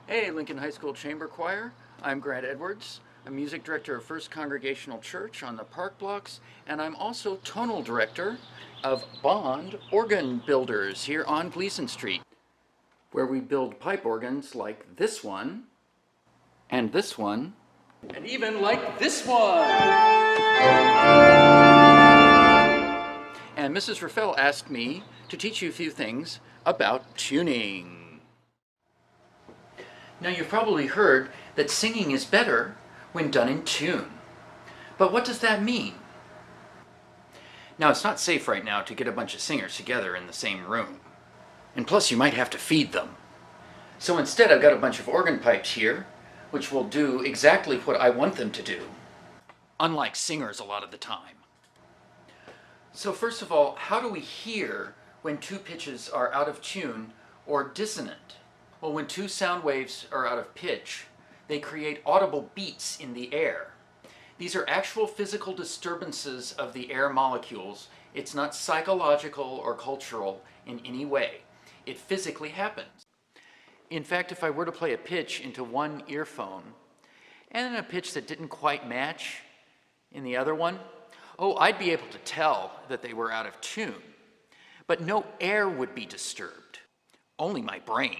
Hey, Lincoln High School Chamber Choir. I'm Grant Edwards. I'm music director of First Congregational Church on the Park Blocks, and I'm also tonal director of Bond Organ Builders here on Gleason Street, where we build pipe organs like this one, and this one, and even like this one. And Mrs. Raffel asked me to teach you a few things about tuning. Now, you've probably heard that singing is better when done in tune. But what does that mean? Now, it's not safe right now to get a bunch of singers together in the same room. And plus, you might have to feed them. So instead, I've got a bunch of organ pipes here, which will do exactly what I want them to do, unlike singers a lot of the time. So first of all, how do we hear when two pitches are out of tune or dissonant? Well, when two sound waves are out of pitch, they create audible beats in the air. These are actual physical disturbances of the air molecules. It's not psychological or cultural in any way. It physically happens. In fact, if I were to play a pitch into one earphone and then a pitch that didn't quite match in the other one, I'd be able to tell that they were out of tune. But no air would be disturbed, only my brain.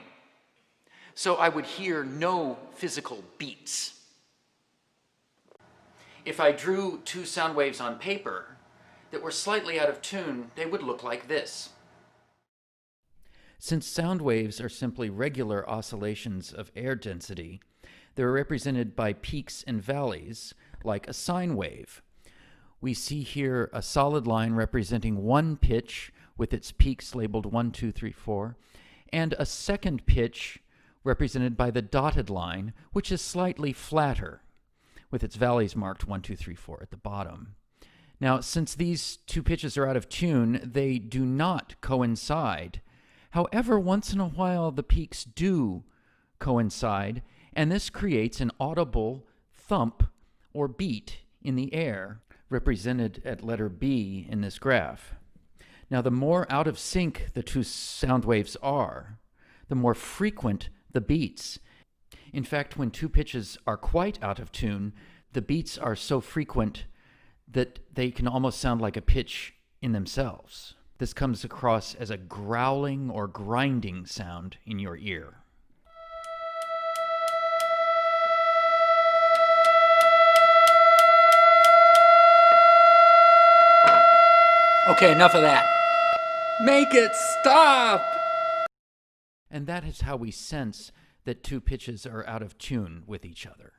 So I would hear no physical beats. If I drew two sound waves on paper that were slightly out of tune, they would look like this. Since sound waves are simply regular oscillations of air density, they're represented by peaks and valleys, like a sine wave. We see here a solid line representing one pitch with its peaks labeled 1, 2, 3, 4, and a second pitch represented by the dotted line, which is slightly flatter, with its valleys marked 1, 2, 3, 4 at the bottom. Now, since these two pitches are out of tune, they do not coincide. However, once in a while, the peaks do coincide, and this creates an audible thump or beat in the air, represented at letter B in this graph. Now, the more out of sync the two sound waves are, the more frequent the beats. In fact, when two pitches are quite out of tune, the beats are so frequent that they can almost sound like a pitch in themselves. This comes across as a growling or grinding sound in your ear. Okay, enough of that. Make it stop! And that is how we sense that two pitches are out of tune with each other.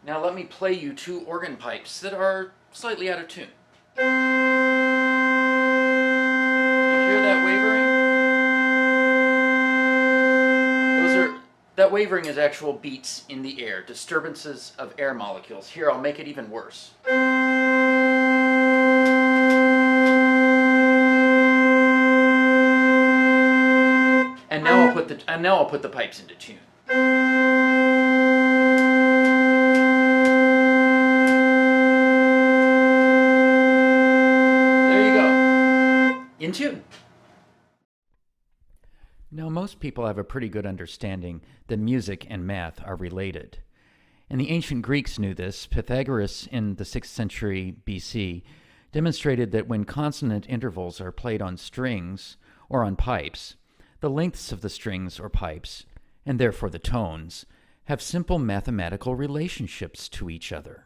Now let me play you two organ pipes that are slightly out of tune. You hear that wavering? That wavering is actual beats in the air, disturbances of air molecules. Here, I'll make it even worse. And now I'll put the pipes into tune. There you go. In tune. Now, most people have a pretty good understanding that music and math are related. And the ancient Greeks knew this. Pythagoras in the 6th century BC demonstrated that when consonant intervals are played on strings or on pipes, the lengths of the strings or pipes, and therefore the tones, have simple mathematical relationships to each other.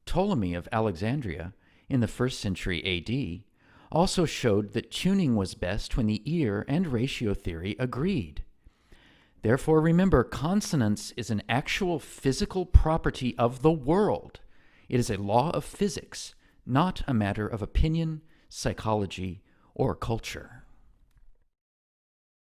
Ptolemy of Alexandria, in the 1st century AD, also showed that tuning was best when the ear and ratio theory agreed. Therefore, remember, consonance is an actual physical property of the world. It is a law of physics, not a matter of opinion, psychology, or culture.